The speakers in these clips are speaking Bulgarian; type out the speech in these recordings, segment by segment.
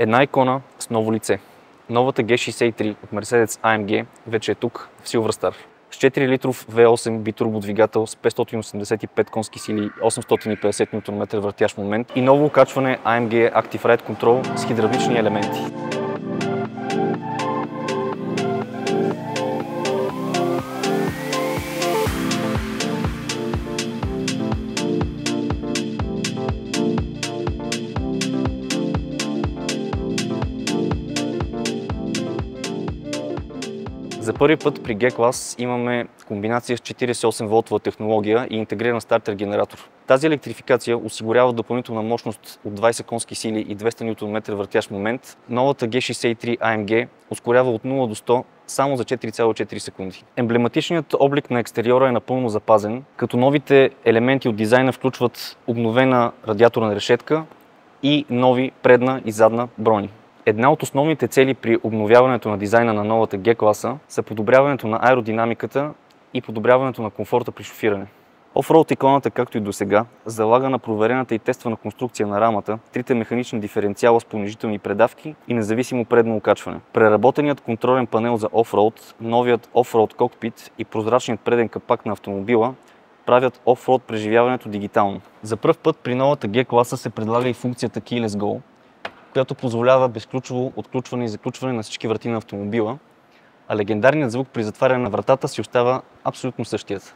Една икона с ново лице. Новата G63 от Mercedes AMG вече е тук в Silver Star. С 4-литров V8 битурбодвигател с 585 конски сили и 850 Нм въртящ момент и ново окачване AMG Active Ride Control с хидравлични елементи. За първи път при G-клас имаме комбинация с 48 волтова технология и интегриран стартер генератор. Тази електрификация осигурява допълнителна мощност от 20 конски сили и 200 Нм въртящ момент. Новата G63 AMG ускорява от 0 до 100 само за 4,4 секунди. Емблематичният облик на екстериора е напълно запазен, като новите елементи от дизайна включват обновена радиаторна решетка и нови предна и задна брони. Една от основните цели при обновяването на дизайна на новата G-класа са подобряването на аеродинамиката и подобряването на комфорта при шофиране. Офроуд иконата, както и досега, залага на проверената и тествана конструкция на рамата, трите механични диференциала с понижителни предавки и независимо предно окачване. Преработеният контролен панел за офроуд, новият офроуд кокпит и прозрачният преден капак на автомобила правят офроуд преживяването дигитално. За пръв път при новата G-класа се предлага и функцията Keyless Go, която позволява безключово отключване и заключване на всички врати на автомобила, а легендарният звук при затваряне на вратата си остава абсолютно същият.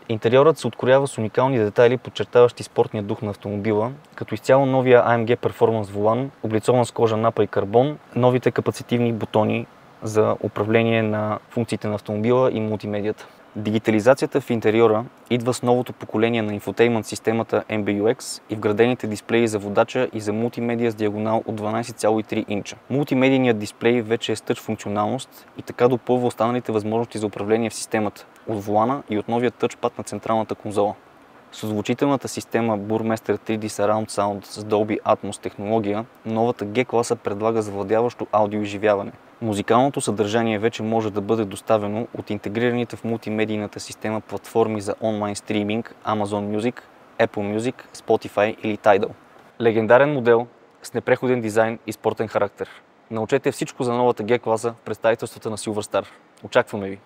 Интериорът се откроява с уникални детайли, подчертаващи спортния дух на автомобила, като изцяло новия AMG Performance волан, облицован с кожа напа и карбон, новите капацитивни бутони за управление на функциите на автомобила и мултимедията. Дигитализацията в интериора идва с новото поколение на инфотеймент системата MBUX и вградените дисплеи за водача и за мултимедия с диагонал от 12,3 инча. Мултимедийният дисплей вече е с тъч функционалност и така допълва останалите възможности за управление в системата от волана и от новия тъчпад на централната конзола. С озвучителната система Burmester 3D Surround Sound с Dolby Atmos технология, новата G-класа предлага завладяващо аудиоизживяване. Музикалното съдържание вече може да бъде доставено от интегрираните в мултимедийната система платформи за онлайн стриминг Amazon Music, Apple Music, Spotify или Tidal. Легендарен модел с непреходен дизайн и спортен характер. Научете всичко за новата G-класа в представителствата на Silver Star. Очакваме ви!